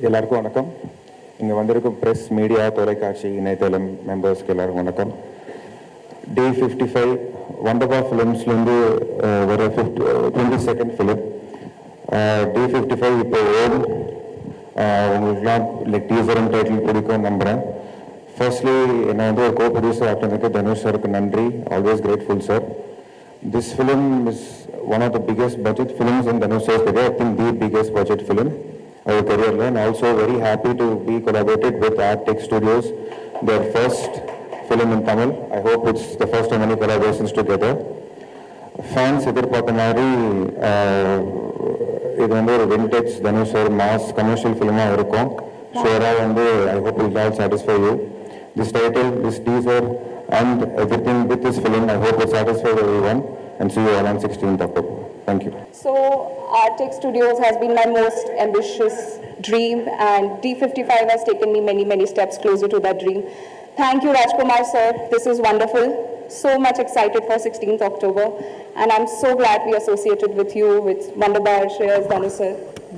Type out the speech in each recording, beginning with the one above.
எல்லாருக்கும் வணக்கம். இங்கே வந்திருக்கும் ப்ரெஸ், மீடியா, தொலைக்காட்சி, இணையதளம் மெம்பர்ஸ்க்கு எல்லாருக்கும் வணக்கம். D55 வண்டபா ஃபிலிம்ஸ்லேருந்து வர 22nd ஃபிலிம். D55 இப்போ உங்களுக்குலாம் லைக் டீசர் அண்ட் டைட்டில் பிடிக்கும் நம்புகிறேன். ஃபர்ஸ்ட்லி என்னை வந்து ஒரு கோ-ப்ரொடியூசர் ஆக்டருக்கு தனுஷ் சாருக்கு நன்றி. Always grateful sir. This film is one of the biggest budget films in Dhanush sir's career. I think the biggest budget film of his career, and also very happy to be collaborated with Artec Studios, their first film in Tamil. I hope it's the first of many collaborations together. Fans எதிர்பார்த்த மாதிரி இது வந்து ஒரு vintage Dhanush sir mass commercial film-ஆக இருக்கும். ஷுவராக வந்து I hope it will all satisfy you. This title, this teaser and everything with this film, I hope it satisfies everyone, and see you all on 16th October. Thank you. So Artec Studios has been my most ambitious dream, and D55 has taken me many steps closer to that dream. Thank you, Rajkumar sir. This is wonderful. So much excited for 16th October, and I'm so glad we associated with you, with Wonderbar, Shreyas, Dhanush sir.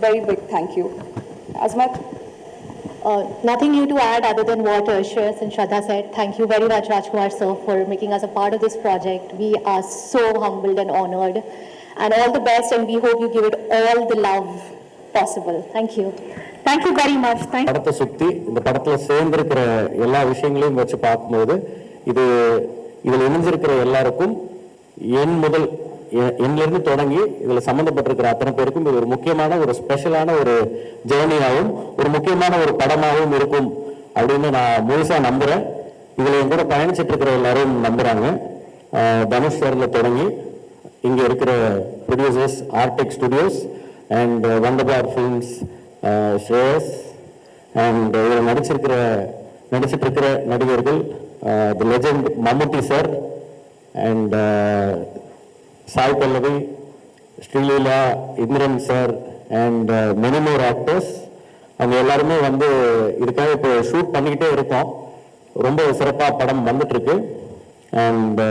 Very big thank you. Azmat? Nothing new to add other than what Shreyas and Shraddha said. Thank you very much, Rajkumar sir, for making us a part of this project. We are so humbled and honored, and all the best, and we hope you give it all the love possible. Thank you. Thank you very much. படத்தை சுற்றி இந்த படத்தில் சேர்ந்திருக்கிற எல்லா விஷயங்களையும் வச்சு பார்க்கும்போது இதில் இணைஞ்சிருக்கிற எல்லாருக்கும் என்னிலிருந்து தொடங்கி இதில் சம்மந்தப்பட்டிருக்கிற அத்தனை பேருக்கும் இது ஒரு முக்கியமான ஒரு ஸ்பெஷலான ஒரு ஜேர்னியாகவும் ஒரு முக்கியமான ஒரு படமாகவும் இருக்கும் அப்படின்னு நான் முழுசாக நம்புகிறேன். இதில் என் கூட பயணிச்சுட்டு இருக்கிற எல்லாரும் நம்புகிறாங்க. தனுஷ் சார்ல தொடங்கி இங்கே இருக்கிற producers, Artek studios and Wunderbar films, Shreyas and இதில் நடிச்சிட்டு இருக்கிற நடிகர்கள், the legend Mammootty sir and Sai Pallavi, Sreeleela, Indran sir and many more actors. அவங்க எல்லாருமே வந்து இதுக்காக இப்போ ஷூட் பண்ணிக்கிட்டே இருக்கோம். ரொம்ப சிறப்பாக படம் வந்துட்டுருக்கு. அண்ட்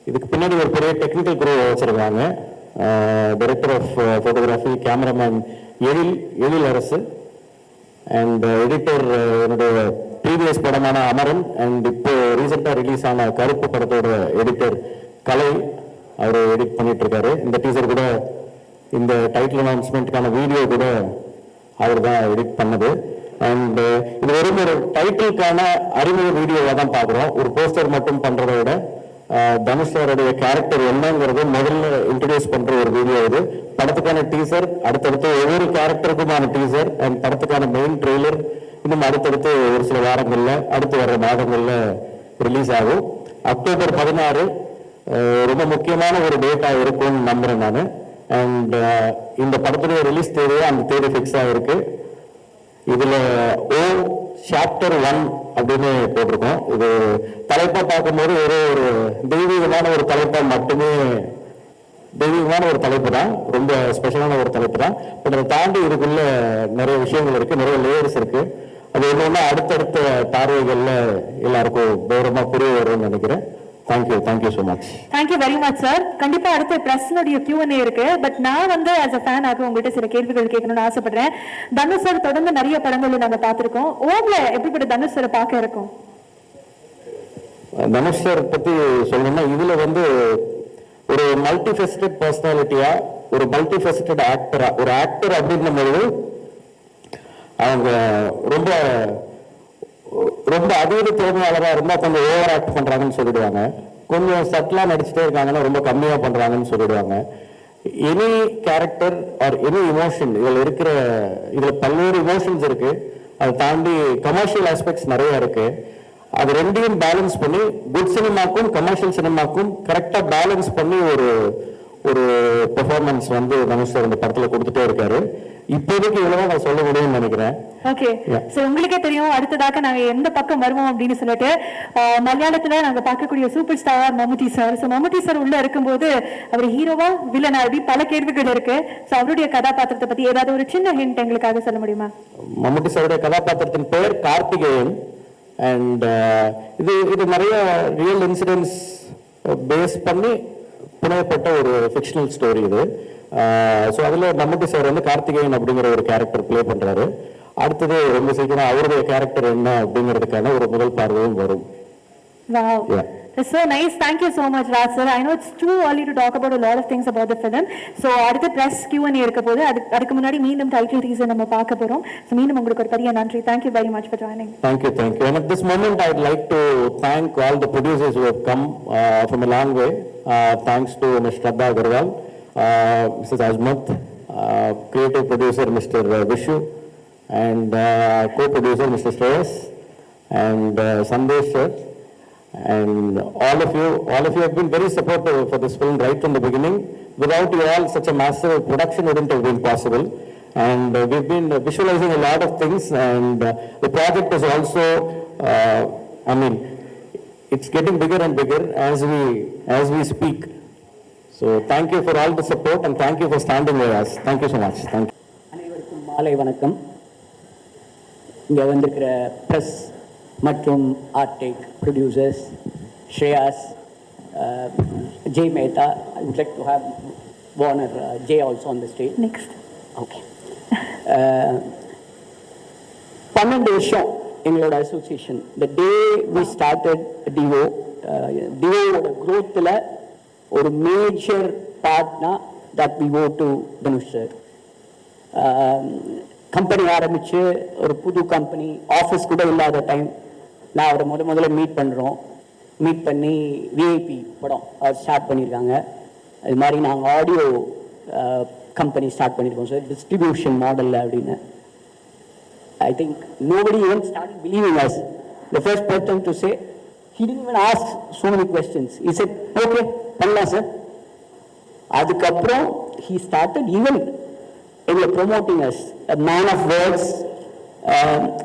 இதுக்கு பின்னாடி ஒரு பெரிய டெக்னிக்கல் குரூ வச்சுருக்காங்க. டைரக்டர் ஆஃப் ஃபோட்டோகிராஃபி, கேமராமேன் எழில் அரசு, அண்ட் எடிட்டர் என்னுடைய ப்ரீவியஸ் படமான அமரன், அண்ட் இப்போ ரீசெண்டாக ரிலீஸ் ஆன கருப்பு படத்தோட எடிட்டர் கலை, அவர் எடிட் பண்ணிட்டு இருக்காரு. இந்த டீசர் கூட, இந்த டைட்டில் அனௌன்ஸ்மெண்ட்டுக்கான வீடியோ கூட அவர் தான் எடிட் பண்ணது. அண்ட் இது வெறும் ஒரு டைட்டிலுக்கான அறிமுக வீடியோவாக தான் பார்க்குறோம். ஒரு போஸ்டர் மட்டும் பண்ணுறதை விட தனுஷ் சாருடைய கேரக்டர் என்னங்கிறது முதல்ல இன்ட்ரடியூஸ் பண்ணுற ஒரு வீடியோ இது. படத்துக்கான டீசர், அடுத்தடுத்து ஒவ்வொரு கேரக்டருக்குமான டீசர் அண்ட் படத்துக்கான மெயின் ட்ரெய்லர் இன்னும் அடுத்தடுத்து ஒரு சில வாரங்களில், அடுத்து வர மாதங்களில் ரிலீஸ் ஆகும். அக்டோபர் 16 ரொம்ப முக்கியமான ஒரு டேட்டா இருக்கும்னு நம்புறேன் நான். அண்ட் இந்த படத்துடைய ரிலீஸ் தேதியை அந்த தேதி ஃபிக்ஸ் ஆகிருக்கு. இதில் சாப்டர் 1 அப்படின்னு போட்டிருக்கோம். இது தலைப்பாக பார்க்கும்போது ஒரு தெய்வீகமான ஒரு தலைப்பாக மட்டுமே, தெய்வீகமான ஒரு தலைப்பு தான், ரொம்ப ஸ்பெஷலான ஒரு தலைப்பு தான். பட் அதை தாண்டி இதுக்குள்ள நிறைய விஷயங்கள் இருக்குது, நிறைய லேயர்ஸ் இருக்குது. அது ஒன்று அடுத்தடுத்த பார்வைகளில் எல்லாருக்கும் கௌரவமாக புரிய வரும்னு நினைக்கிறேன். Thank you so much. Thank you very much sir. கண்டிப்பா அடுத்த பிரஸ்னுடைய Q&A இருக்கு. பட் நான் வந்து ஆஸ் அ ஃபேன் ஆக உங்கள்கிட்ட சில கேள்விகள் கேட்கணும்னு ஆசைப்படுறேன். தனுஷ் சார் தொடர்ந்து நிறைய படங்கள் நாங்க பார்த்திருக்கோம். ஓம்ல எப்படிப்பட்ட தனுஷ் சார் பார்க்க இருக்கும்? தனுஷ் சார் பத்தி சொல்லணும்னா, இதுல வந்து ஒரு மல்டிஃபெசிட்டட் பர்சனாலிட்டியா, ஒரு மல்டிஃபெசிட்டட் ஆக்டரா, ஒரு ஆக்டர் அப்படின்ற போது அவங்க ரொம்ப அதீத திறமையாளராக இருந்தால் கொஞ்சம் ஓவர் ஆக்ட் பண்ணுறாங்கன்னு சொல்லிடுவாங்க. கொஞ்சம் சட்டிலாக நடிச்சுட்டே இருக்காங்கன்னா ரொம்ப கம்மியாக பண்ணுறாங்கன்னு சொல்லிடுவாங்க. Any character or any emotion இதில் பல்வேறு இமோஷன்ஸ் இருக்குது. அதை தாண்டி கமர்ஷியல் ஆஸ்பெக்ட்ஸ் நிறைய இருக்குது. அது ரெண்டையும் பேலன்ஸ் பண்ணி குட் சினிமாக்கும் கமர்ஷியல் சினிமாக்கும் கரெக்டாக பேலன்ஸ் பண்ணி ஒரு பெர்ஃபார்மன்ஸ் வந்து தனுஷ் சார் இந்த படத்தில் கொடுத்துட்டே இருக்காரு. இப்போதைக்கு இவ்வளவு நான் சொல்ல முடியும்னு நினைக்கிறேன். ஓகே, சோ உங்களுக்கே தெரியும் அடுத்ததாக நாங்க எந்த பக்கம் வருவோம் அப்படின்னு சொல்லிட்டு. மலையாளத்துல நாங்க பார்க்கக்கூடிய சூப்பர் ஸ்டார் மம்முட்டி சார். சோ மம்முட்டி சார் உள்ள இருக்கும்போது அவர் ஹீரோவா வில்லனா அப்படி பல கேள்விகள் இருக்கு. சோ அவருடைய கதாபாத்திரத்தை பத்தி ஏதாவது ஒரு சின்ன ஹிண்ட் எங்களுக்காக சொல்ல முடியுமா? மம்முட்டி சாருடைய கதாபாத்திரத்தின் பெயர் கார்த்திகேயன். அண்ட் இது நிறைய ரியல் இன்சிடென்ட்ஸ் பேஸ் பண்ணி புனையப்பட்ட ஒரு ஃபிக்ஷனல் ஸ்டோரி இது. ஸோ அதில் மம்முட்டி சார் வந்து கார்த்திகேயன் அப்படிங்கிற ஒரு கேரக்டர் பிளே பண்ணுறாரு. அடுத்தது ரொம்ப சீக்கிரம் அவருடைய கேரக்டர் என்ன அப்படிங்கிறதுக்கான ஒரு முதல் பார்வையும் வரும். Wow. Yeah. That's so nice. Thank you so much, Raj sir. I know it's too early to talk about a lot of things about the film. So, அடுத்த press Q&A இருக்க போது அதுக்கு முன்னாடி மீண்டும் டைட்டில் டீசர் நம்ம பார்க்க போறோம். So, மீண்டும் உங்களுக்கு ஒரு பெரிய நன்றி. Thank you very much for joining. Thank you. And at this moment, I'd like to thank all the producers who have come from a long way. Thanks to Ms. Shraddha Agarwal, Mrs. Azmat, creative producer Mr. Vishu, and co-producer Mr. Shreyas, and Sandesh sir. And all of you have been very supportive for this film right from the beginning. Without you all, such a massive production wouldn't have been possible. And we've been visualizing a lot of things, and the project is also, it's getting bigger and bigger as we speak. So thank you for all the support, and thank you for standing with us. Thank you so much. Thank you. அனைவருக்கும் மாலை வணக்கம். இங்கே வந்திருக்கிற press மற்றும் Artek producers Shreyas, Jai Mehta. I would like to have Warner Jai also on the stage. Next. Okay. 12 வருஷம் எங்களோட அசோசியேஷன். The day we started டிவோட க்ரோத்தில் ஒரு மேஜர் பார்ட்னா that we owe to Dhanush sir. Company ஆரம்பித்து ஒரு புது கம்பெனி, ஆஃபீஸ் கூட இல்லாத டைம் நான் அவரை முதல்ல மீட் பண்ணி விஐபி படம் அவர் ஸ்டார்ட் பண்ணியிருக்காங்க. அது மாதிரி நாங்கள் ஆடியோ கம்பெனி ஸ்டார்ட் பண்ணியிருக்கோம் சார், டிஸ்ட்ரிபியூஷன் மாடலில் அப்படின்னு. I think nobody even started believing us. The first person to say, he didn't even ask so many questions. He said, okay, பண்ணலாம் சார். அதுக்கப்புறம் he started even promoting us, a man of words.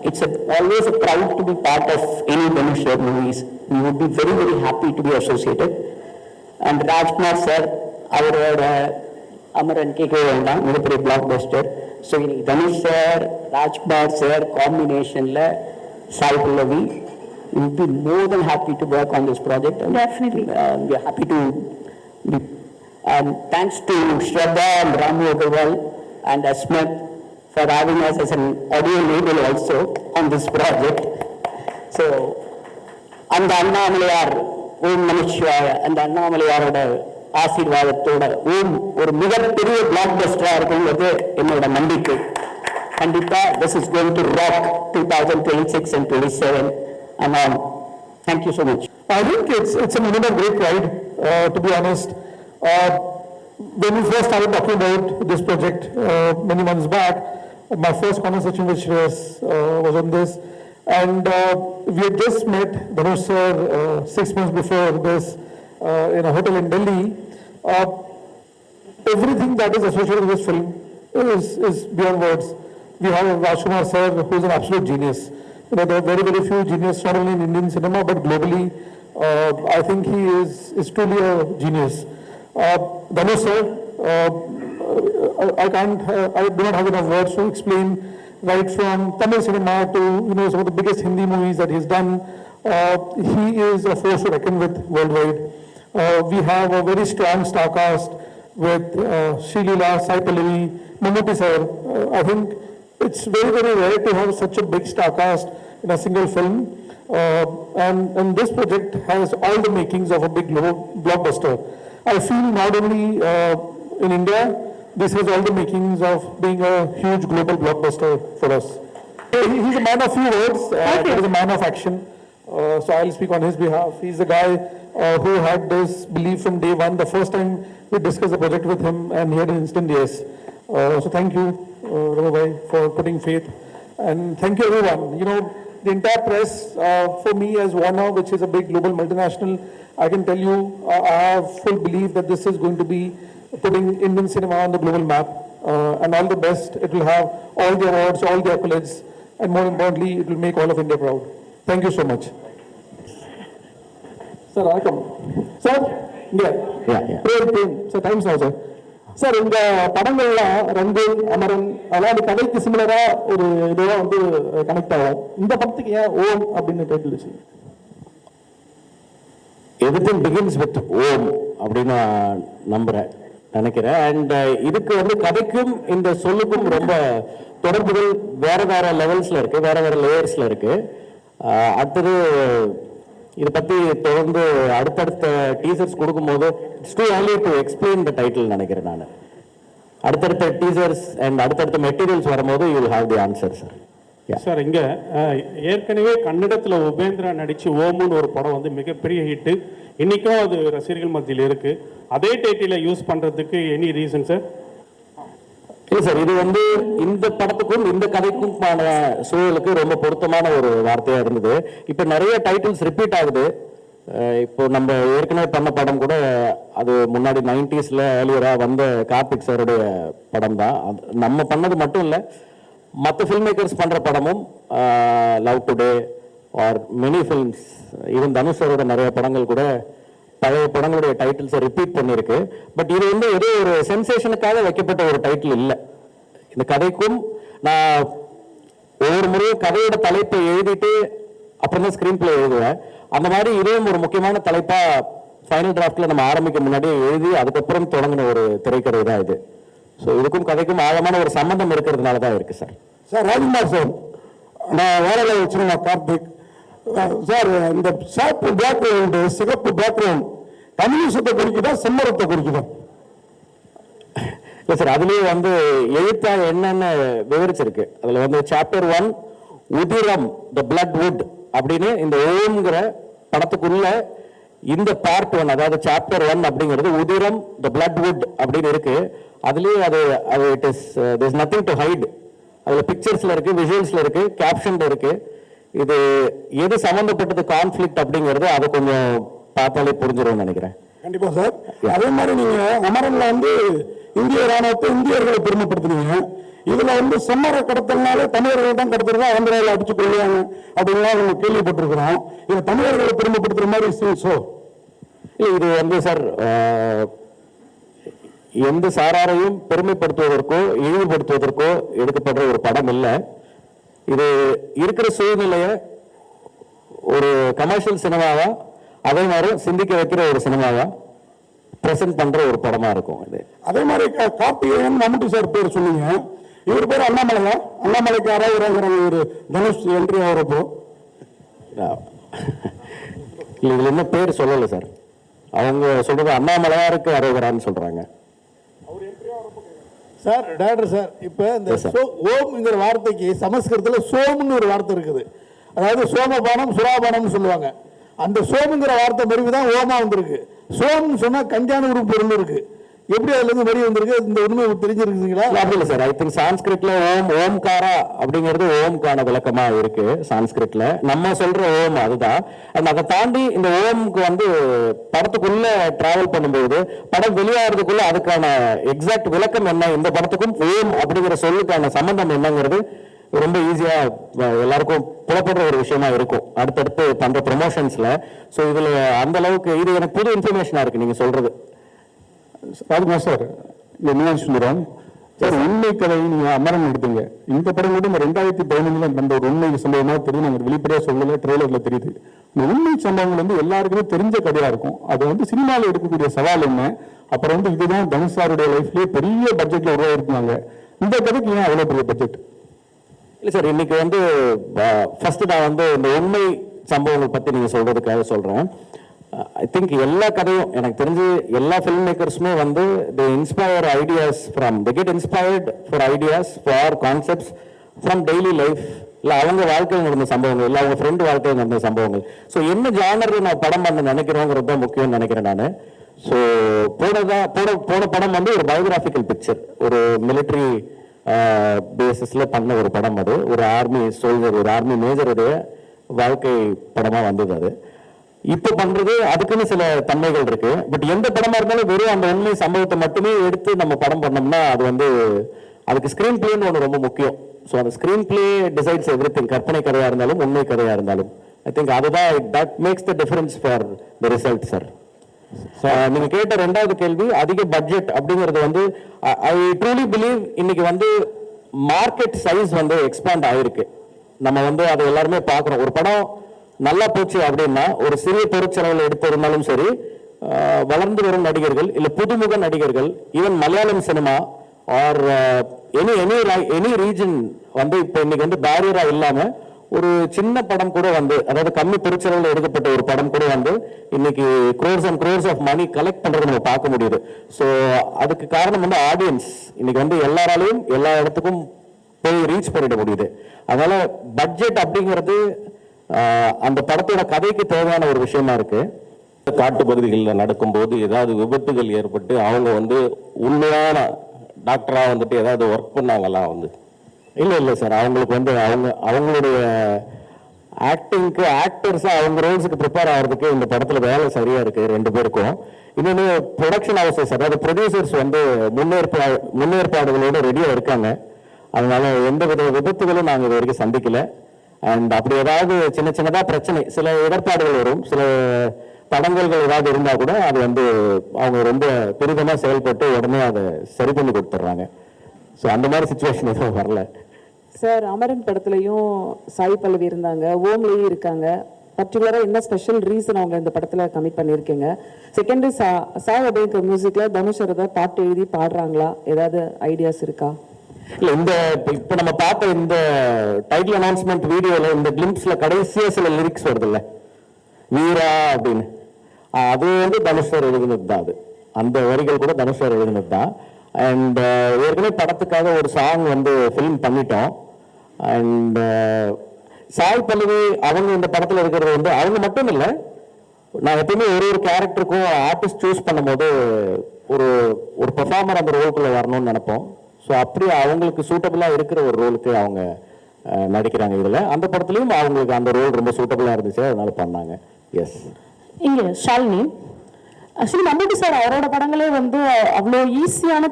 It's always a proud to be part of any Dhanush sir movies. We would be very, very happy to be associated. And Rajkumar sir, அவரோட அமரன் கேட்கவே வேண்டாம், மிகப்பெரிய black Bastar. So இன்னைக்கு Dhanush sir, Rajkumar sir காம்பினேஷனில் Sai Pallavi, we would be more than happy to work on this project. Definitely. We are happy to be, and thanks to Shraddha and Ramu Agarwal and Asmat for having us as an audio label also on this project. So, அந்த அண்ணாமலையார் ஓம் நமச்சிவாய, அந்த அண்ணாமலையாரோட ஆசீர்வாதத்தோட ஓம் ஒரு மிகப்பெரிய black பஸ்டரா இருக்குங்கிறது என்னோட நம்பிக்கை. கண்டிப்பா this is going to rock 2026 and 27 and on. Thank you so much. I think it's a moment of great pride, to be honest. When we first started talking about this project many months back, my first conversation with Shreyas was on this, and we had just met Dhanush sir 6 months before this in a hotel in Delhi. Everything that is associated with this film is beyond words. We have Rajkumar sir, who is an absolute genius. You know, there are very, very few geniuses, not only in Indian cinema, but globally. I think he is truly a genius. Dhanush sir, I do not have enough words to explain, right from Tamil cinema to, some of the biggest Hindi movies that he's done. He is a force to reckon with worldwide. We have a very strong star cast with Sri Leela, Sai Pallavi, Mammootty sir. I think it's very, very rare to have such a big star cast in a single film. And this project has all the makings of a big blockbuster. I feel not only in India, this has all the makings of being a huge global blockbuster for us. He's a man of few words, he is a man of action. So I'll speak on his behalf. He's the guy who had this belief from day one. The first time we discussed the project with him, and he had an instant yes. So thank you, Ramabhai, for putting faith. And thank you everyone. The entire press, for me as Warner, which is a big global multinational, I can tell you, I have full belief that this is going to be putting Indian cinema on the global map. And all the best. It will have all the awards, all the accolades, and more importantly, it will make all of India proud. Thank you so much. Sir, welcome. Sir, Sir, times now, sir. Sir, இந்த படங்கள்ல Rangoon, Amaran, அதாவது கதைக்கு சிமிலரா ஒரு இதெல்லாம் connect ஆகும். இந்த படத்துக்கு ஏன் ஓம் அப்படின்னு டைட்டில் வச்சு? Everything begins with ஓம் அப்படின்னு நான் நம்புறேன். நினைக்கிறேன். அண்ட் இதுக்கு வந்து கதைக்கும் இந்த சொல்லுக்கும் ரொம்ப தொடர்புகள் வேற வேற லெவல்ஸ்ல இருக்கு, வேற வேற லேயர்ஸ்ல இருக்கு. அடுத்தது இதை பத்தி தொடர்ந்து அடுத்தடுத்த டீசர்ஸ் கொடுக்கும்போது it's too early to explain the title நினைக்கிறேன் நான். அடுத்தடுத்த டீசர்ஸ் அண்ட் அடுத்தடுத்த மெட்டீரியல்ஸ் வரும்போது you will have the answer sir. Sir இங்க ஏற்கனவே கன்னடத்துல உபேந்திரா நடிச்சு ஓமுன்னு ஒரு படம் வந்து மிகப்பெரிய ஹிட். இன்னைக்கும் அது ரசிகர்கள் மத்தியில் இருக்கு. அதே டைட்டில யூஸ் பண்றதுக்கு எனி ரீசன் சார்? இல்லை சார், இது வந்து இந்த படத்துக்கும் இந்த கதைக்குமான சூழலுக்கு ரொம்ப பொருத்தமான ஒரு வார்த்தையா இருந்தது. இப்போ நிறைய டைட்டில்ஸ் ரிப்பீட் ஆகுது. இப்போ நம்ம ஏற்கனவே பண்ண படம் கூட அது முன்னாடி 90s ஏர்லியரா வந்த கார்த்திக் சாருடைய படம் தான். நம்ம பண்ணது மட்டும் இல்லை, மற்ற ஃபில்ம் மேக்கர்ஸ் பண்ற படமும் love today are many films, even Dhanush சாரோட நிறைய படங்கள் கூட பழைய படங்களுடைய டைட்டில்ஸை ரிப்பீட் பண்ணியிருக்கு. பட் இது வந்து ஏதோ ஒரு சென்சேஷனுக்காக வைக்கப்பட்ட ஒரு டைட்டில் இல்லை. இந்த கதைக்கும் நான் ஒவ்வொரு முறையும் கதையோட தலைப்பை எழுதிட்டு அப்புறம் தான் ஸ்கிரீன் பிளே எழுதுவேன். அந்த மாதிரி இதுவும் ஒரு முக்கியமான தலைப்பா ஃபைனல் டிராஃப்ட்ல நம்ம ஆரம்பிக்க முன்னாடியே எழுதி அதுக்கப்புறம் தொடங்கின ஒரு திரைக்கதை தான் இது. ஸோ இதுக்கும் கதைக்கும் ஆழமான ஒரு சம்பந்தம் இருக்கிறதுனால தான் இருக்கு சார். சார் ராஜ்குமார் சார், நான் வேலையில வச்சிருந்தேன் கார்த்திக் சார். இந்த சாப்பு பேக்ரவுண்டு, சிகப்பு பேக்ரவுண்ட் கம்யூனிசத்தை குறிக்குதா செம்மரத்தை குறிக்குதா? இல்லை சார், அதுலேயே வந்து எழுத்தா என்னன்னு விவரிச்சிருக்கு. அதில் வந்து சாப்டர் 1 உதிரம் த பிளட் வுட் அப்படின்னு இந்த ஓம்ங்கிற படத்துக்குள்ள இந்த பார்ட் 1, அதாவது சாப்டர் 1 அப்படிங்கிறது உதிரம் த பிளட் வுட் அப்படின்னு இருக்கு. அதுலேயே அது it is there is nothing to hide. அதில் பிக்சர்ஸ்ல இருக்கு, விஷுவல்ஸ்ல இருக்கு, கேப்ஷன்ல இருக்கு. இது எது சம்பந்தப்பட்டது கான்ஃபிளிக்ட் அப்படிங்கிறது அதை கொஞ்சம் பார்த்தாலே புரிஞ்சிடும் நினைக்கிறேன். கண்டிப்பா சார். அதே மாதிரி நீங்க அமரன்ல வந்து இந்திய ராணுவத்தை இந்தியர்களை பெருமைப்படுத்துனீங்க. இதுல வந்து செம்மர கடத்தல்னாலே தமிழர்கள் தான் கடத்துறதா ஆந்திராவில் அடிச்சு கொள்ளுவாங்க அப்படின்லாம் நம்ம கேள்விப்பட்டிருக்கிறோம். இது தமிழர்களை பெருமைப்படுத்துற மாதிரி சோ இது வந்து சார் எந்த சாராரையும் பெருமைப்படுத்துவதற்கோ இழிவுபடுத்துவதற்கோ எடுக்கப்படுற ஒரு படம் இல்லை. இது இருக்கிற சூழ்நிலைய ஒரு கமர்ஷியல் சினிமாவா அதே மாதிரி சிந்திக்க வைக்கிற ஒரு சினிமாவா பிரசன்ட் பண்ற ஒரு படமா இருக்கும் இது. அதே மாதிரி கார்த்திகேயன் மம்முட்டி சார் பேர் சொன்னீங்க. இவர் பேர் அண்ணாமலையா? அண்ணாமலைக்கு யாராவது இறங்குறாங்க ஒரு தனுஷ் என்ட்ரி ஆகிறப்போ? இதுல என்ன பேர் சொல்லல சார். அவங்க சொல்றது அண்ணாமலையாருக்கு அரோகரான்னு சொல்றாங்க சார். டாக்டர் சார், இப்போ இந்த ஓம்ங்கிற வார்த்தைக்கு சமஸ்கிருதத்தில் சோம்னு ஒரு வார்த்தை இருக்குது. அதாவது சோமபானம் சுராபானம்னு சொல்லுவாங்க. அந்த சோமுங்கிற வார்த்தை மருவி தான் ஓமா வந்திருக்கு. சோம்னு சொன்னா கஞ்சான ஒரு பொருள் இருக்கு. எப்படி அதுல இருந்து வரி வந்திருக்கு? இந்த உண்மை தெரிஞ்சிருக்குங்களா? அப்படி இல்லை சார். ஐ திங்க் சான்ஸ்கிரிட்ல ஓம்காரா அப்படிங்கிறது ஓம்கான விளக்கமா இருக்கு சான்ஸ்கிரிட்ல. நம்ம சொல்ற ஓம் அதுதான். அதை தாண்டி இந்த ஓம்க்கு வந்து படத்துக்குள்ள டிராவல் பண்ணும்போது படம் வெளியாகிறதுக்குள்ள அதுக்கான எக்ஸாக்ட் விளக்கம் என்ன, இந்த படத்துக்கும் ஓம் அப்படிங்கிற சொல்லுக்கான சம்பந்தம் என்னங்கிறது ரொம்ப ஈஸியா எல்லாருக்கும் புலப்படுற ஒரு விஷயமா இருக்கும் அடுத்தடுத்து பண்ற ப்ரொமோஷன்ஸ்ல. ஸோ இதுல அந்த அளவுக்கு இது எனக்கு புது இன்ஃபர்மேஷனா இருக்கு நீங்க சொல்றது. ராஜ்குமார் சார், மீனாட்சி சுந்தரம் சார், உண்மை கதை நீங்க அமரன் எடுத்தீங்க. இந்த படம் கூட 2015 நடந்த ஒரு உண்மை சம்பவமா தெரியும். நாங்கள் வெளிப்படையா சொல்லல, ட்ரெய்லர்ல தெரியுது. இந்த உண்மை சம்பவங்கள் வந்து எல்லாருக்குமே தெரிஞ்ச கதையா இருக்கும். அது வந்து சினிமாவில் எடுக்கக்கூடிய சவால் என்ன? அப்புறம் வந்து இதுதான் தனுஷ் சாருடைய லைஃப்லயே பெரிய பட்ஜெட்ல உருவாயிருக்காங்க. இந்த கதைக்கு ஏன் அவ்வளவு பெரிய பட்ஜெட்? இல்லை சார், இன்னைக்கு வந்து ஃபர்ஸ்ட் நான் வந்து இந்த உண்மை சம்பவங்கள் பத்தி நீங்க சொல்றதுக்காக சொல்றேன். ஐ திங்க் எல்லா கதையும் எனக்கு தெரிஞ்சு எல்லா ஃபில்ம் மேக்கர்ஸுமே வந்து they inspire ideas from they get inspired for ideas for concepts from daily life. இல்லை அவங்க வாழ்க்கையில் நடந்த சம்பவங்கள், இல்லை அவங்க ஃப்ரெண்டு வாழ்க்கையில் நடந்த சம்பவங்கள். ஸோ என்ன ஜானர்ல நான் படம் பண்ண நினைக்கிறோங்கிறது தான் முக்கியம்னு நினைக்கிறேன் நான். ஸோ போன படம் வந்து ஒரு பயோகிராபிக்கல் பிக்சர், ஒரு மிலிட்ரி பேசிஸ்ல பண்ண ஒரு படம். அது ஒரு ஆர்மி சோல்ஜர், ஒரு ஆர்மி மேஜருடைய வாழ்க்கை படமா வந்தது. அது இப்ப பண்றது அதுக்குன்னு சில தன்மைகள் இருக்கு. பட் எந்த படமா இருந்தாலும் வெறும் அந்த உண்மை சம்பவத்தை மட்டுமே எடுத்து நம்ம படம் பண்ணோம்னா அது வந்து அதுக்கு ஸ்கிரீன் பிளேன்னு ஒன்று ரொம்ப முக்கியம். ஸோ அந்த screen play decides every thing. கற்பனை கதையா இருந்தாலும் உண்மை கதையா இருந்தாலும் ஐ திங்க் அதுதான் that makes the difference for the result sir. நீங்க கேட்ட ரெண்டாவது கேள்வி அதிக பட்ஜெட் அப்படிங்கிறது வந்து ஐ ட்ரூலி பிலீவ் இன்னைக்கு வந்து மார்க்கெட் சைஸ் வந்து எக்ஸ்பேண்ட் ஆயிருக்கு. நம்ம வந்து அதை எல்லாருமே பார்க்குறோம். ஒரு படம் நல்லா போச்சு அப்படின்னா ஒரு சிறிய பொருட்செலவில் எடுத்திருந்தாலும் சரி, வளர்ந்து வரும் நடிகர்கள் இல்லை புதுமுக நடிகர்கள் even Malayalam cinema or any region வந்து இப்போ இன்னைக்கு வந்து பேரியராக இல்லாமல் ஒரு சின்ன படம் கூட வந்து அதாவது கம்மி பெருச்சளவில் எடுக்கப்பட்ட ஒரு படம் கூட வந்து இன்னைக்கு crores and crores of money collect பண்றது நம்ம பார்க்க முடியுது. ஸோ அதுக்கு காரணம் வந்து ஆடியன்ஸ் இன்னைக்கு வந்து எல்லாராலையும் எல்லா இடத்துக்கும் போய் ரீச் பண்ணிட முடியுது. அதனால பட்ஜெட் அப்படிங்கிறது அந்த படத்தோட கதைக்கு தேவையான ஒரு விஷயமா இருக்கு. காட்டு பகுதிகளில் நடக்கும்போது ஏதாவது விபத்துகள் ஏற்பட்டு அவங்க வந்து உண்மையான டாக்டராக வந்துட்டு ஏதாவது ஒர்க் பண்ணாங்களா வந்து? இல்லை சார், அவங்களுக்கு வந்து அவங்களுடைய ஆக்டிங்க்கு ஆக்டர்ஸாக அவங்க ரோல்ஸுக்கு ப்ரிப்பேர் ஆகிறதுக்கு இந்த படத்தில் வேலை சரியாக இருக்குது ரெண்டு பேருக்கும். இன்னொன்று ப்ரொடக்ஷன் ஹவுசஸ் அதாவது ப்ரொடியூசர்ஸ் வந்து முன்னேற்பாடுகளோடு ரெடியாக இருக்காங்க. அதனால எந்த வித விபத்துகளும் நாங்கள் இது வரைக்கும் சந்திக்கல. அண்ட் அப்படி ஏதாவது சின்னதாக பிரச்சனை சில இடர்பாடுகள் வரும், சில தடங்கல்கள் ஏதாவது இருந்தால் கூட அது வந்து அவங்க ரொம்ப துரிதமாக செயல்பட்டு உடனே அதை சரி பண்ணி கொடுத்துட்றாங்க. ஸோ அந்த மாதிரி சுச்சுவேஷன் எதுவும் வரல. சார், அமரன் படத்துலையும் சாய் பல்லவி இருந்தாங்க, ஓம்லேயும் இருக்காங்க. பர்டிகுலராக என்ன ஸ்பெஷல் ரீசன் அவங்க இந்த படத்தில் கமிட் பண்ணியிருக்கீங்க? செகண்டரி சாய் அபயங்கர் மியூசிக்கில் தனுஷ் ஏதாவது பாட்டு எழுதி பாடுறாங்களா? ஏதாவது ஐடியாஸ் இருக்கா? இல்லை, இப்போ நம்ம பார்த்த இந்த டைட்டில் அனௌன்ஸ்மெண்ட் வீடியோவில் இந்த கிளிம்ஸில் கடைசியாக சில லிரிக்ஸ் வருது இல்லை, வீரா அப்படின்னு, அது வந்து தனுஷ் சார் எழுதினது தான். அது அந்த வரிகள் கூட தனுஷ் சார் எழுதினது தான். அண்ட் ஏற்கனவே படத்துக்காக ஒரு சாங் வந்து ஃபில்ம் பண்ணிட்டோம். அண்ட் சாய் பல்லவி அவங்க இந்த படத்தில் இருக்கிறது வந்து அவங்க மட்டும் இல்லை, நான் எப்பயுமே ஒரு கேரக்டருக்கும் ஆர்டிஸ்ட் சூஸ் பண்ணும்போது ஒரு ஒரு பெர்ஃபார்மர் அந்த ரோலுக்குள்ளே வரணும்னு நினைப்போம். ஸோ அப்படி அவங்களுக்கு சூட்டபிளாக இருக்கிற ஒரு ரோலுக்கு அவங்க நடிக்கிறாங்க. இதில் அந்த படத்துலையும் அவங்களுக்கு அந்த ரோல் ரொம்ப சூட்டபிளாக இருந்துச்சு, அதனால பண்ணாங்க. எஸ். இங்கே ஷாலினி, ஆக்சுவலி மம்முட்டி சார் அவரோட படங்களே வந்து அவ்வளோ ஈஸியான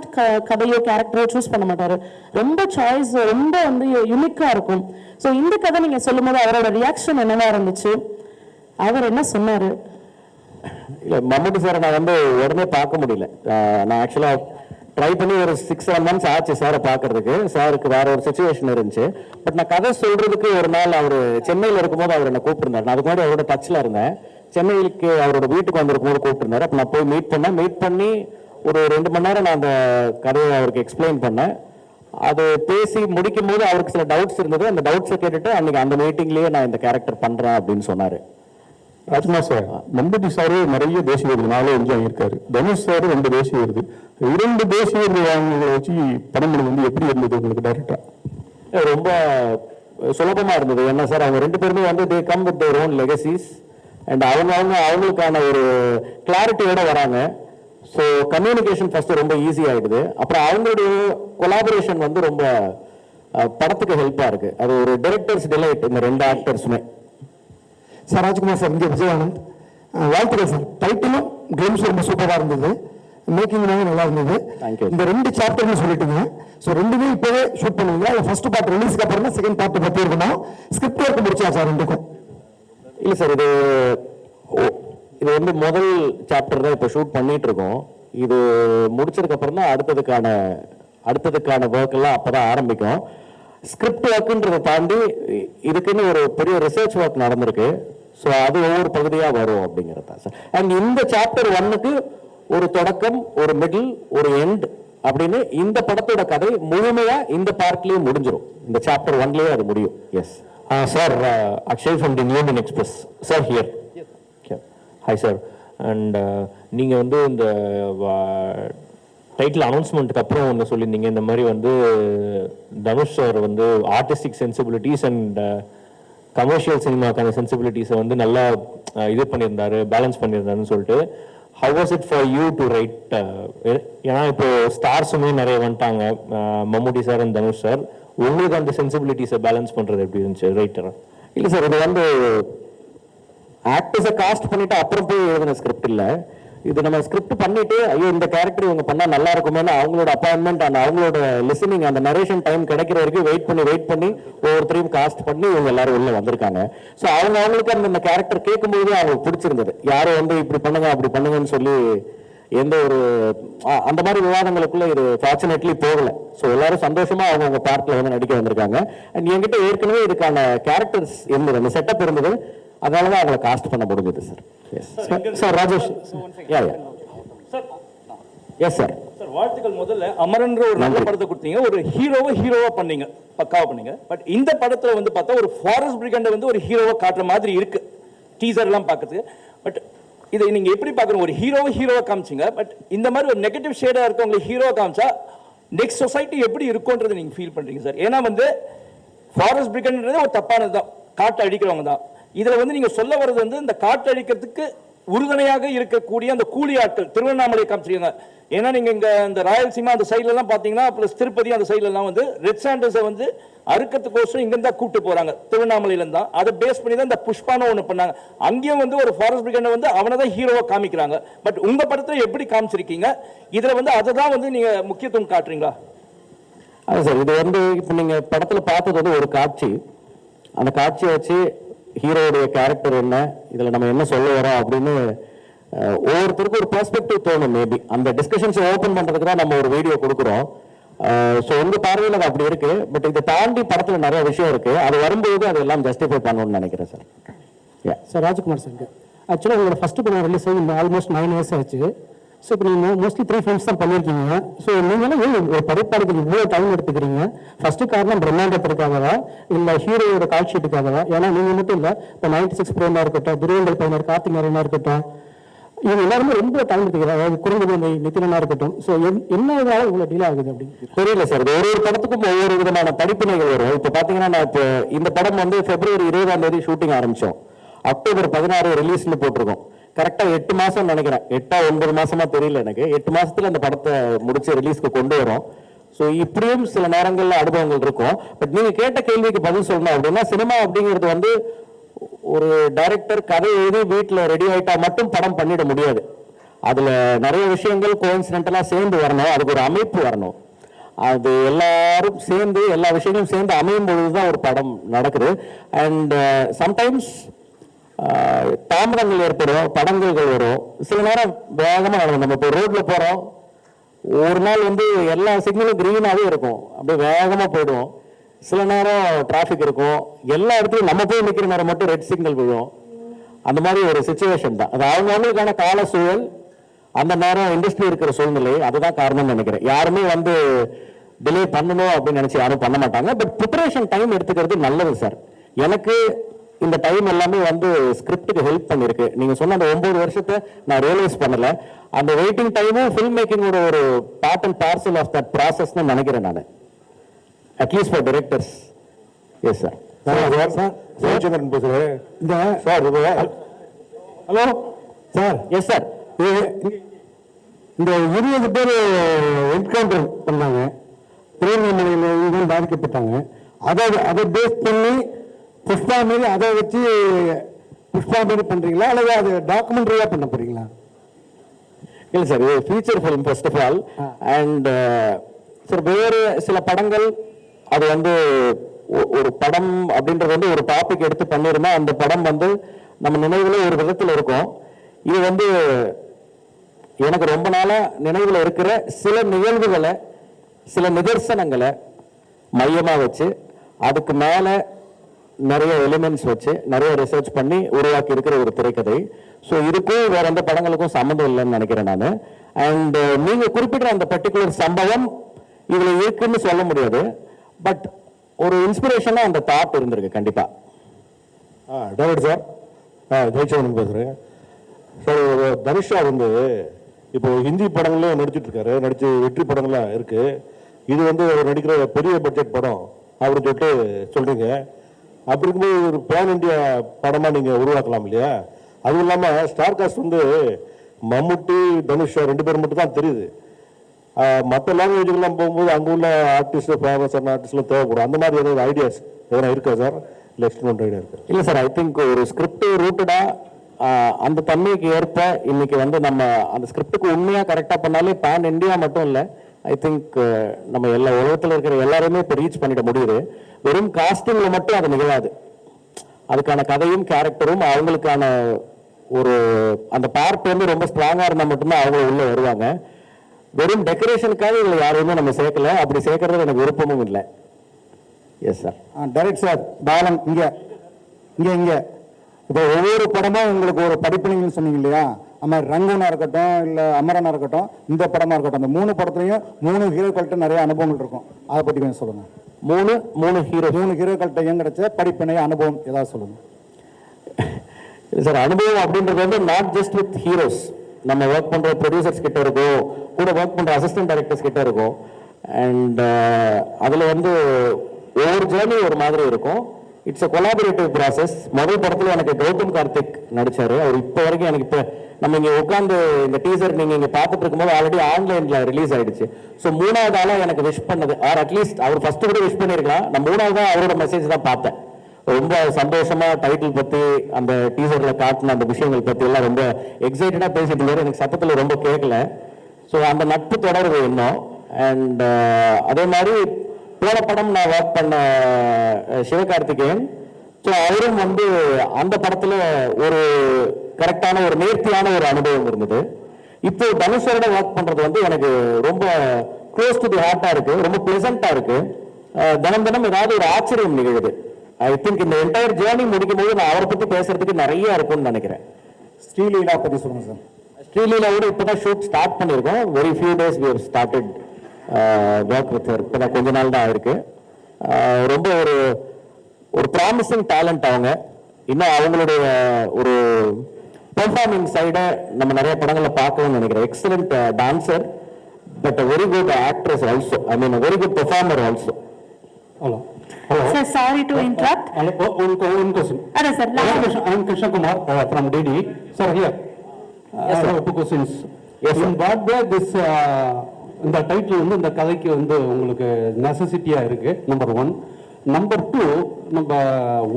கதையோ கேரக்டரோ சூஸ் பண்ண மாட்டார். ரொம்ப சாய்ஸ் ரொம்ப வந்து யூனிக்காக இருக்கும். ஸோ இந்த கதை நீங்கள் சொல்லும் போது அவரோட ரியாக்ஷன் என்னவா இருந்துச்சு? அவர் என்ன சொன்னார்? இல்லை, மம்முட்டி சாரை நான் வந்து உடனே பார்க்க முடியல. நான் ஆக்சுவலாக ட்ரை பண்ணி ஒரு 6-7 months ஆச்சு சாரை பார்க்கறதுக்கு. சாருக்கு வேற ஒரு சுச்சுவேஷன் இருந்துச்சு. பட் நான் கதை சொல்றதுக்கு ஒரு நாள் அவர் சென்னையில் இருக்கும்போது அவர் என்னை கூப்பிட்டுருந்தார். நான் அதுக்கு முன்னாடி அவரோட டச்சில் இருந்தேன். சென்னைக்கு அவரோட வீட்டுக்கு வந்திருக்கும் போது கூப்பிட்டுருந்தாரு. அப்போ நான் போய் மீட் பண்ணி ஒரு 2 மணி நேரம் நான் அந்த கதையை அவருக்கு எக்ஸ்பிளைன் பண்ணேன். அது பேசி முடிக்கும் போது அவருக்கு சில டவுட்ஸ் இருந்தது. அந்த டவுட்ஸை கேட்டுட்டு அன்னைக்கு அந்த மீட்டிங்லேயே நான் இந்த கேரக்டர் பண்ணுறேன் அப்படின்னு சொன்னார். ராஜ்குமார் சார், மம்புட்டி சாரு நிறைய தேசிய விருது 4 5 வாங்கியிருக்காரு. தனுஷ் சார் 2 தேசிய விருது. 2 தேசிய விருது வாங்கினதை வச்சு படம் வந்து எப்படி இருந்தது உங்களுக்கு டைரக்டா? ரொம்ப சுலபமாக இருந்தது. என்ன சார், அவங்க 2 பேருமே வந்து they come with their own legacies and அவங்களுக்கான ஒரு கிளாரிட்டியோட வராங்க. ஸோ கம்யூனிகேஷன் ஃபர்ஸ்ட் ரொம்ப ஈஸி ஆகிடுது. அப்புறம் அவங்களுடைய கொலாபரேஷன் வந்து ரொம்ப படத்துக்கு ஹெல்ப்பாக இருக்கு. அது ஒரு டைரக்டர்ஸ் டிலைட் இந்த 2 ஆக்டர்ஸுமே. சார், ராஜ்குமார் சார், இங்கே விஜயானந்த், வாழ்த்துக்கள் சார். டைட்டிலும் கிளிம்ஸ் ரொம்ப சூப்பராக இருந்தது, மேக்கிங் நல்லா இருந்தது. இந்த 2 சாப்டர்னு சொல்லிட்டுங்க. ஸோ 2மே இப்போவே ஷூட் பண்ணுவீங்க? ஃபர்ஸ்ட் பார்ட் ரிலீஸ்க்கு அப்புறம் தான் செகண்ட் பார்ட் பற்றி இருக்கணும். ஸ்கிரிப்ட் ஒர்க் முடிச்சா சார் 2க்கும்? இல்லை சார், இது வந்து முதல் சாப்டர் தான் இப்போ ஷூட் பண்ணிட்டு இருக்கோம். இது முடிச்சதுக்கு அப்புறம் தான் அடுத்ததுக்கான ஒர்க் எல்லாம் அப்பதான் ஆரம்பிக்கும். ஸ்கிரிப்ட் ஒர்க்குன்றதை தாண்டி இதுக்குன்னு ஒரு பெரிய ரிசர்ச் ஒர்க் நடந்திருக்கு. ஸோ அது ஒவ்வொரு பகுதியாக வரும் அப்படிங்கிறது தான் சார். அண்ட் இந்த சாப்டர் 1க்கு ஒரு தொடக்கம், ஒரு மிடில், ஒரு எண்ட் அப்படின்னு இந்த படத்தோட கதை முழுமையா இந்த பார்ட்லயும் முடிஞ்சிடும். இந்த சாப்டர் 1லயே அது முடியும். Yes sir, Akshay from the நியூமன் Express sir here. Hi sir. And நீங்கள் வந்து இந்த டைட்டில் அனௌன்ஸ்மெண்ட்டுக்கு அப்புறம் ஒன்று சொல்லியிருந்தீங்க, இந்த மாதிரி வந்து தனுஷ் சார் வந்து ஆர்டிஸ்டிக் சென்சிபிலிட்டிஸ் அண்ட் கமர்ஷியல் சினிமாக்கான சென்சிபிலிட்டிஸை வந்து நல்லா இது பண்ணியிருந்தாரு, பேலன்ஸ் பண்ணியிருந்தாருன்னு சொல்லிட்டு. How was it for you to right? ஏன்னா இப்போ ஸ்டார்ஸுமே நிறைய வந்துட்டாங்க, மம்முட்டி சார் அண்ட் தனுஷ் சார். உங்களுக்கு அந்த சென்சிபிலிட்டிஸை பேலன்ஸ் பண்ணுறது எப்படி இருந்துச்சு ரைட்டரா? இல்லை சார், இது வந்து ஆக்டர்ஸை காஸ்ட் பண்ணிட்டு அப்புறம் போய் எழுதின ஸ்கிரிப்ட் இல்லை. இது நம்ம ஸ்கிரிப்ட் பண்ணிட்டு ஐயோ இந்த கேரக்டர் இவங்க பண்ணா நல்லா இருக்குமேனு அவங்களோட அப்பாயின்மெண்ட் அந்த அவங்களோட லிசனிங் அந்த நரேஷன் டைம் கிடைக்கிற வரைக்கும் வெயிட் பண்ணி ஒவ்வொருத்தரையும் காஸ்ட் பண்ணி இவங்க எல்லாரும் உள்ள வந்திருக்காங்க. ஸோ அவங்களுக்கு அந்த கேரக்டர் கேட்கும்போது அவங்களுக்கு பிடிச்சிருந்தது. யாரும் வந்து இப்படி பண்ணுங்க அப்படி பண்ணுங்கன்னு சொல்லி எந்த ஒரு அந்த மாதிரி விவாதங்களுக்குள்ள இது ஃபார்ச்சுனேட்லி போகல. ஸோ எல்லாரும் சந்தோஷமா அவங்க பார்ட்ல வந்து நடிக்க வந்திருக்காங்க. அண்ட் என்கிட்ட ஏற்கனவே இதுக்கான கேரக்டர்ஸ் இருந்தது, அந்த செட்டப் இருந்தது. அதனால தான் அவங்களை காஸ்ட் பண்ண முடிஞ்சது சார். Yes sir. ராஜேஷ் யா எஸ் சார். சார் வாழ்த்துக்கள். முதல்ல அமரன்ற ஒரு நல்ல படத்தை கொடுத்தீங்க, ஒரு ஹீரோவா பண்ணீங்க, பக்காவா பண்ணீங்க. பட் இந்த படத்துல வந்து பார்த்தா ஒரு ஃபாரஸ்ட் பிரிகேண்டை வந்து ஒரு ஹீரோவா காட்டுற மாதிரி இருக்கு டீசர் எல்லாம் பார்க்கறதுக்கு. பட் இதை நீங்க எப்படி பாக்குறீங்க? ஒரு ஹீரோவா காமிச்சிங்க, பட் இந்த மாதிரி ஒரு நெகட்டிவ் ஷேடா இருக்கவங்களை ஹீரோவா காமிச்சா நெக்ஸ்ட் சொசைட்டி எப்படி இருக்கும்ன்றதை நீங்க ஃபீல் பண்றீங்க சார்? ஏன்னா வந்து ஃபாரஸ்ட் பிரிகேண்ட்ன்றது ஒரு தப்பானது தான், காட்டு அழிக்கிறவங்க தான். இதுல வந்து நீங்க சொல்ல வர்றது வந்து இந்த காட்டு அழிக்கிறதுக்கு உறுதுணையாக இருக்கக்கூடிய அந்த கூலி ஆட்கள் திருவண்ணாமலை காமிச்சிருக்காங்க. ஏன்னா நீங்க இங்க இந்த ராயல்சீமா அந்த சைட்ல எல்லாம் பாத்தீங்கன்னா பிளஸ் திருப்பதி அந்த சைட்ல எல்லாம் வந்து ரெட் சாண்டர்ஸை வந்து அறுக்கிறதுக்கோசரம் இங்க இருந்தா கூப்பிட்டு போறாங்க திருவண்ணாமலையில இருந்தா. அதை பேஸ் பண்ணி தான் இந்த புஷ்பான ஒண்ணு பண்ணாங்க. அங்கேயும் வந்து ஒரு ஃபாரஸ்ட் பிரிகேண்டை வந்து அவனை தான் ஹீரோவா காமிக்கிறாங்க. பட் உங்க படத்துல எப்படி காமிச்சிருக்கீங்க? இதுல வந்து அதை தான் வந்து நீங்க முக்கியத்துவம் காட்டுறீங்களா? அது சார், இது வந்து இப்போ நீங்க படத்துல பார்த்தது வந்து ஒரு காட்சி. அந்த காட்சியை வச்சு ஹீரோடைய கேரக்டர் என்ன, இதுல நம்ம என்ன சொல்ல வரோம் அப்படின்னு ஒவ்வொருத்தருக்கும் ஒரு பெர்ஸ்பெக்டிவ் தோணும். மேபி அந்த டிஸ்கஷன்ஸ் ஓப்பன் பண்றதுக்கு தான் நம்ம ஒரு வீடியோ கொடுக்குறோம். ஸோ உங்க பார்வையில் அது அப்படி இருக்கு. பட் இதை தாண்டி படத்துல நிறைய விஷயம் இருக்கு. அது வரும்போது அது எல்லாம் ஜஸ்டிஃபை பண்ணணும்னு நினைக்கிறேன் சார். சார் ராஜ்குமார் சார், ஆக்சுவலாக உங்களோட ஃபர்ஸ்ட் படம் ரிலீஸ் ஆகி ஆல்மோஸ்ட் 9 years ஆச்சு. ஸோ இப்போ நீங்கள் மோஸ்ட்லி 3 films தான் பண்ணியிருக்கீங்க. ஸோ நீங்களும் ஒரு படைப்பாளிகள் இவ்வளோ டைம் எடுத்துக்கிறீங்க. ஃபர்ஸ்ட் காரணம் பிரம்மாண்டத்திற்காகவா இல்லை ஹீரோயோட கால்ஷீட்டுக்காகவா? ஏன்னா நீங்கள் மட்டும் இல்லை, இப்போ 96 பிரேமா இருக்கட்டும், துருவங்கள் பையனர் கார்த்திக் நாராயணா இருக்கட்டும், இவங்க எல்லாருமே ரொம்ப டைம் எடுத்துக்கிறாங்க. அதாவது குறும்பு நித்தினா இருக்கட்டும். ஸோ என்ன இதால இவ்வளோ டிலே ஆகுது அப்படின்னு தெரியல சார். ஒரு ஒரு படத்துக்கும் ஒவ்வொரு விதமான படிப்பினைகள் வரும். இப்போ பார்த்தீங்கன்னா நான் இப்போ இந்த படம் வந்து February 20 ஷூட்டிங் ஆரம்பிச்சோம். October 16 ரிலீஸ்னு போட்டிருக்கோம். கரெக்டா 8 மாசம் நினைக்கிறேன், 8-9 மாசமா தெரியல எனக்கு. 8 மாசத்துல அந்த படத்தை முடிச்சு ரிலீஸ்க்கு கொண்டு வரோம். ஸோ இப்படியும் சில நேரங்கள்ல அனுபவங்கள் இருக்கும். பட் நீங்க கேட்ட கேள்விக்கு பதில் சொல்லணும் அப்படின்னா, சினிமா அப்படிங்கிறது வந்து ஒரு டைரக்டர் கதை எழுதி வீட்டில் ரெடி ஆயிட்டா மட்டும் படம் பண்ணிட முடியாது. அதுல நிறைய விஷயங்கள் கோஇன்சிடென்டலா சேர்ந்து வரணும். அதுக்கு ஒரு அமைப்பு வரணும். அது எல்லாரும் சேர்ந்து எல்லா விஷயங்களும் சேர்ந்து அமையும் பொழுதுதான் ஒரு படம் நடக்குது. அண்ட் சம்டைம்ஸ் தாமதங்கள் ஏற்படும், தடங்கல்கள் வரும். சில நேரம் வேகமாக நடக்கும். நம்ம இப்போ ரோட்ல போறோம், ஒரு நாள் வந்து எல்லா சிக்னலும் கிரீனாவே இருக்கும், அப்படியே வேகமாக போயிடுவோம். சில நேரம் டிராஃபிக் இருக்கும், எல்லா இடத்துலையும் நம்ம போய் நிற்கிற நேரம் மட்டும் ரெட் சிக்னல் விழும். அந்த மாதிரி ஒரு சுச்சுவேஷன் தான் அது. அவங்களுக்கான கால சூழல், அந்த நேரம் இண்டஸ்ட்ரி இருக்கிற சூழ்நிலை, அதுதான் காரணம்னு நினைக்கிறேன். யாருமே வந்து டிலே பண்ணணும் அப்படின்னு நினைச்சு யாரும் பண்ண மாட்டாங்க. பட் ப்ரிப்பரேஷன் டைம் எடுத்துக்கிறது நல்லது சார். எனக்கு இந்த டைம் எல்லாமே வந்து ஸ்கிரிப்டுக்கு ஹெல்ப் பண்ணிருக்கு. நீங்க சொன்ன அந்த 9 வருஷத்தை நான் ரியலைஸ் பண்ணல. அந்த வெயிட்டிங் டைமும் ஃபில்ம் மேக்கிங்கோட ஒரு part and parcel of that ப்ராசஸ்னு நினைக்கிறேன் நான், at least for directors. Yes sir. Sivachandran பேசுறேன். இந்த sir hello sir. Yes sir. இந்த 20 பேர் என்கவுண்டர் பண்ணாங்க, திருவண்ணாமலையில் இங்கே பாதிக்கப்பட்டாங்க. அதை பேஸ் பண்ணி புஷ்பா மாரி அதை வச்சு புஷ்பா மாரி பண்றீங்களா அல்லது அது டாக்குமெண்ட்ரியா பண்ண போறீங்களா? இல்லை சார், இது feature film first of all. And sir வேறு சில படங்கள் அது வந்து ஒரு படம் அப்படின்றது வந்து ஒரு டாபிக் எடுத்து பண்ணியிருந்தா அந்த படம் வந்து நம்ம நினைவுல ஒரு விதத்தில் இருக்கும். இது வந்து எனக்கு ரொம்ப நாளா நினைவுல இருக்கிற சில நிகழ்வுகளை, சில நிதர்சனங்களை மையமா வச்சு அதுக்கு மேல நிறைய எலிமெண்ட்ஸ் வச்சு நிறைய ரிசர்ச் பண்ணி உருவாக்கி இருக்கிற ஒரு திரைக்கதை. ஸோ இதுக்கும் வேற எந்த படங்களுக்கும் சம்மந்தம் இல்லைன்னு நினைக்கிறேன் நான். அண்ட் நீங்க குறிப்பிட்ட அந்த பர்டிகுலர் சம்பவம் இதுல இருக்குன்னு சொல்ல முடியாது. பட் ஒரு இன்ஸ்பிரேஷனா அந்த தாட் இருந்திருக்கு கண்டிப்பா. டேரக்டர் சார், ஜெயச்சந்திரன் பேசுறேன் சார். தனுஷா வந்து இப்போ ஹிந்தி படங்களும் நடிச்சிட்டு இருக்காரு, நடிச்சு வெற்றி படங்கள்லாம் இருக்கு. இது வந்து அவர் நடிக்கிற பெரிய பட்ஜெட் படம் அப்படின்னு சொல்லிட்டு சொல்றீங்க. அப்படி இருக்கும்போது ஒரு பேன் இண்டியா படமா நீங்க உருவாக்கலாம் இல்லையா? அதுவும் இல்லாம ஸ்டார் காஸ்ட் வந்து மம்முட்டி, தனுஷ் 2 பேர் மட்டும் தான் தெரியுது. மற்ற லாங்குவேஜுக்கெல்லாம் போகும்போது அங்கே உள்ள ஆர்டிஸ்ட், ஃபேமஸ் ஆர்டிஸ்ட்லாம் தேவைப்படும். அந்த மாதிரி ஏதாவது ஐடியாஸ் எதனா இருக்கா சார்? இல்லை எக்ஸ்பிளைன் ஐடியா இருக்கு? இல்லை சார், ஐ திங்க் ஒரு ஸ்கிரிப்ட் ரூட்டடா அந்த தன்மைக்கு ஏற்ப இன்னைக்கு வந்து நம்ம அந்த ஸ்கிரிப்டுக்கு உண்மையாக கரெக்டாக பண்ணாலே பேன் இண்டியா மட்டும் இல்லை, ஐ திங்க் நம்ம எல்லா உலகத்தில் இருக்கிற எல்லாருமே இப்போ ரீச் பண்ணிட முடியுது. வெறும் காஸ்டிங்ல மட்டும் அது நிகழாது. அதுக்கான கதையும் கேரக்டரும் அவங்களுக்கான ஒரு அந்த பார்ட் வந்து ரொம்ப ஸ்ட்ராங்கா இருந்தால் மட்டும்தான் அவங்க உள்ள வருவாங்க. வெறும் டெக்கரேஷனுக்காக இதில் யாரையுமே நம்ம சேர்க்கல. அப்படி சேர்க்கறது எனக்கு விருப்பமும் இல்லை. Yes sir. Direct sir Balan இங்கே இப்போ ஒவ்வொரு படமும் உங்களுக்கு ஒரு படிப்பினைன்னு சொன்னீங்க இல்லையா, நம்ம ரங்கனா இருக்கட்டும் இல்லை அமரனா இருக்கட்டும், இந்த படமா இருக்கட்டும், அந்த 3 படத்துலையும் 3 ஹீரோக்கள்கிட்ட நிறைய அனுபவங்கள் இருக்கும். அதை பற்றி கொஞ்சம் சொல்லுங்கள். மூணு ஹீரோக்கள்கிட்ட கிடைச்ச படிப்பினை அனுபவம் ஏதாவது சொல்லுங்கள் சார். அனுபவம் அப்படின்றது வந்து நாட் ஜஸ்ட் வித் ஹீரோஸ், நம்ம ஒர்க் பண்ணுற ப்ரொடியூசர்ஸ் கிட்ட இருக்கும், கூட ஒர்க் பண்ணுற அசிஸ்டன்ட் டைரக்டர்ஸ் கிட்ட இருக்கும். அண்ட் அதில் வந்து ஒவ்வொரு ஜேர்னி ஒரு மாதிரி இருக்கும். It's a collaborative process. முதல் படத்தில் எனக்கு கௌதம் கார்த்திக் நடிச்சாரு. அவர் இப்போ வரைக்கும் எனக்கு இப்போ நம்ம இங்கே உட்காந்து இந்த டீசர் நீங்கள் இங்கே பார்த்துட்டு இருக்கும்போது ஆல்ரெடி ஆன்லைனில் ரிலீஸ் ஆயிடுச்சு. ஸோ 3வது ஆளாக எனக்கு விஷ் பண்ணது, ஆர் அட்லீஸ்ட் அவர் ஃபர்ஸ்ட் கூட விஷ் பண்ணியிருக்கலாம், நான் 3வது அவரோட மெசேஜ் தான் பார்த்தேன். ரொம்ப சந்தோஷமா டைட்டில் பற்றி அந்த டீசரில் காட்டின அந்த விஷயங்கள் பற்றி எல்லாம் ரொம்ப எக்ஸைட்டடாக பேசிட்டு இருந்தாரு. எனக்கு சத்தத்தில் ரொம்ப கேட்கல. ஸோ அந்த நட்பு தொடர்பு இன்னும். அண்ட் அதே மாதிரி போன படம் நான் ஒர்க் பண்ண சிவகார்த்திகேயன், ஸோ அவரும் வந்து அந்த படத்தில் ஒரு கரெக்டான ஒரு நேர்த்தியான ஒரு அனுபவம் இருந்தது. இப்போ தனுஷரோட ஒர்க் பண்ணுறது வந்து எனக்கு ரொம்ப க்ளோஸ் டு தி ஹார்ட்டாக இருக்குது, ரொம்ப ப்ளசண்ட்டாக இருக்குது. தினம் தினம் ஏதாவது ஒரு ஆச்சரியம் நிகழுது. ஐ திங்க் இந்த என்டையர் ஜேர்னி முடிக்கும் போது நான் அவரை பற்றி பேசுறதுக்கு நிறைய இருக்கும்னு நினைக்கிறேன். ஸ்ரீலீலா பற்றி சொல்லுங்கள் சார். ஸ்ரீலீலாவோட இப்போ தான் ஷூட் ஸ்டார்ட் பண்ணியிருக்கோம். Very few days we have started work with her. இப்போ தான் கொஞ்ச நாள் தான் ஆயிருக்கு. ரொம்ப ஒரு ப்ராமிசிங் டேலண்ட் அவங்க. இன்னும் அவங்களுடைய ஒரு பெர்ஃபார்மிங் சைடை நம்ம நிறைய படங்களில் பார்க்கணும்னு நினைக்கிறேன். Excellent dancer, but very good actress also. I mean very good performer also. Hello Sir, sorry to interrupt. One question. Sir, I am Krishna Kumar from DD. Sir, here. I have 2 questions. Yes, sir. In what way this இந்த title வந்து இந்த கதைக்கு வந்து உங்களுக்கு நெசசிட்டியா இருக்கு, number 1. Number 2, நம்ம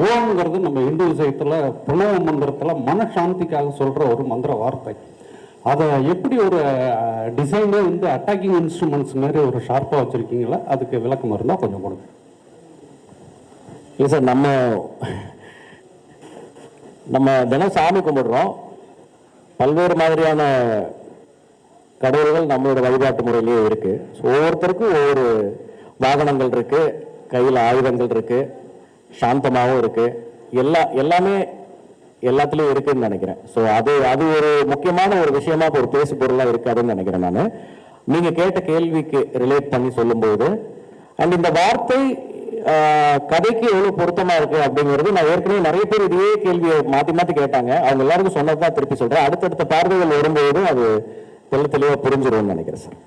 ஓம்ங்கிறது நம்ம இந்து விஷயத்துல பிரணவ மந்திரத்துல மனசாந்திக்காக சொல்ற ஒரு மந்திர வார்த்தை. அதை எப்படி ஒரு டிசைனே வந்து அட்டாக்கிங் இன்ஸ்ட்ருமெண்ட்ஸ் மாதிரி ஒரு ஷார்ப்பாக வச்சிருக்கீங்களா, அதுக்கு விளக்கம் இருந்தால் கொஞ்சம் கொடுங்க. இல்லை சார், நம்ம தினம் சாமி கும்பிடுறோம். பல்வேறு மாதிரியான கடவுள்கள் நம்மளோட வழிபாட்டு முறையிலேயே இருக்கு. ஸோ ஒவ்வொருத்தருக்கும் ஒவ்வொரு வாகனங்கள் இருக்கு, கையில் ஆயுதங்கள் இருக்கு, சாந்தமாகவும் இருக்கு, எல்லாமே எல்லாத்துலேயும் இருக்குன்னு நினைக்கிறேன். ஸோ அது ஒரு முக்கியமான ஒரு விஷயமா ஒரு பேசு பொருளாக இருக்காதுன்னு நினைக்கிறேன் நான். நீங்கள் கேட்ட கேள்விக்கு ரிலேட் பண்ணி சொல்லும்போது, அண்ட் இந்த வார்த்தை கதைக்கு எவ்வளவு பொருத்தமா இருக்கு அப்படிங்கிறது நான் ஏற்கனவே நிறைய பேர் இதே கேள்வியை மாத்தி கேட்டாங்க. அவங்க எல்லாருக்கும் சொன்னதுதான் திருப்பி சொல்றேன். அடுத்தடுத்த பார்வைகள் வரும்போது அது தெளிவா புரிஞ்சிரும்னு நினைக்கிறேன் சார்.